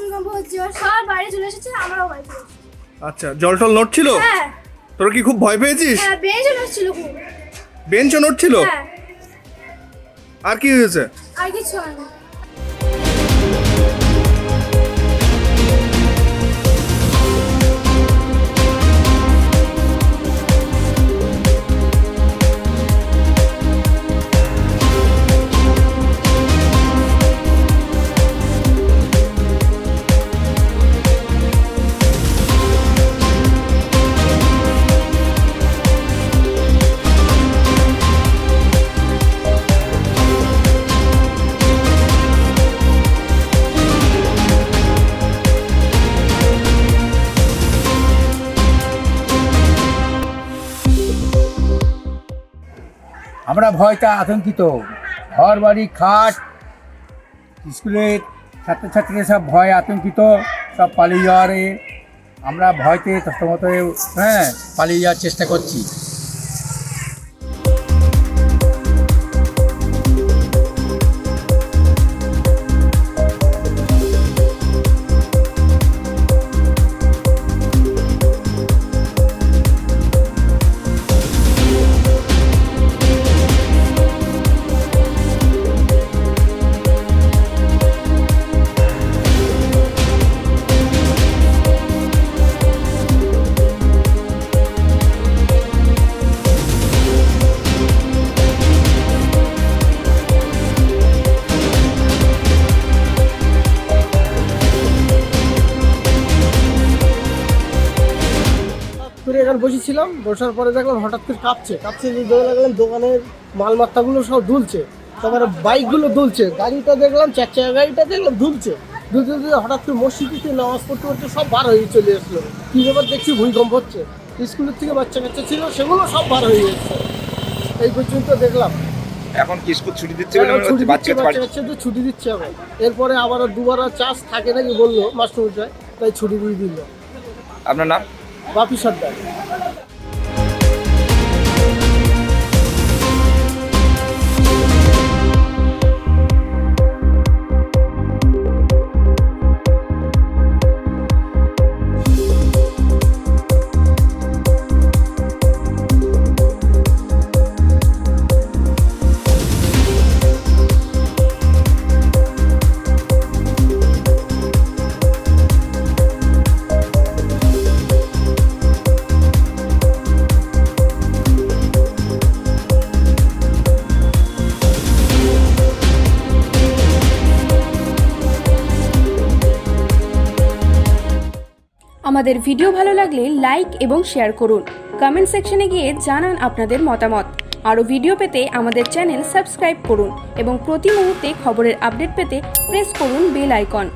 ভূমিকম্প হচ্ছে, সবার বাইরে চলে এসেছে, আমরাও বাইরে চলে এসেছি। আচ্ছা, জল টল নড়ছিল? হ্যাঁ তোরা কি খুব ভয় পেয়েছিস? হ্যাঁ, বেঞ্চও নড়ছিল খুব। বেঞ্চও নড়ছিল? হ্যাঁ। আর কি হয়েছে? আর কিছু হয় না। আমরা ভয়তে আতঙ্কিত। ঘর বাড়ি খাট, স্কুলের ছাত্রছাত্রীরা সব ভয়ে আতঙ্কিত, সব পালিয়ে যাওয়ারে আমরা ভয়তে তথ্যমত পালিয়ে যাওয়ার চেষ্টা করছি। করে এখানে বসেছিলাম, বসার পরে দেখলাম হঠাৎ করে কাঁপছে যে দৌড়ে লাগলাম, দোকানের মালমাত্তাগুলো সব দুলছে, তারপরে বাইকগুলো দুলছে, গাড়িটা দেখলাম, চার চাকা গাড়িটা দেখলাম দুলছে, দুলতে দুলতে হঠাৎ করে মসজিদে নামাজ পড়তে পড়তে সব বার হয়ে চলে আসলো। কী ব্যাপার দেখছি ভূমিকম্প হচ্ছে, স্কুলের থেকে বাচ্চা কাচ্চা ছিল সেগুলো সব বার হয়ে যাচ্ছে। এই পর্যন্ত দেখলাম। এখন কি স্কুল ছুটি দিচ্ছে? বাচ্চা কাচ্চাদের ছুটি দিচ্ছে আবার, এরপরে আবার দুবার চার্জ থাকে নাকি বললো মাস্টারমশাই, তাই ছুটি দিয়ে দিল। আপনার নাম? বাপি সর্দার। আমাদের ভিডিও ভালো লাগলে লাইক এবং শেয়ার করুন। কমেন্ট সেকশনে গিয়ে জানান আপনাদের মতামত। আরও ভিডিও পেতে আমাদের চ্যানেল সাবস্ক্রাইব করুন এবং প্রতি মুহূর্তে খবরের আপডেট পেতে প্রেস করুন বেল আইকন।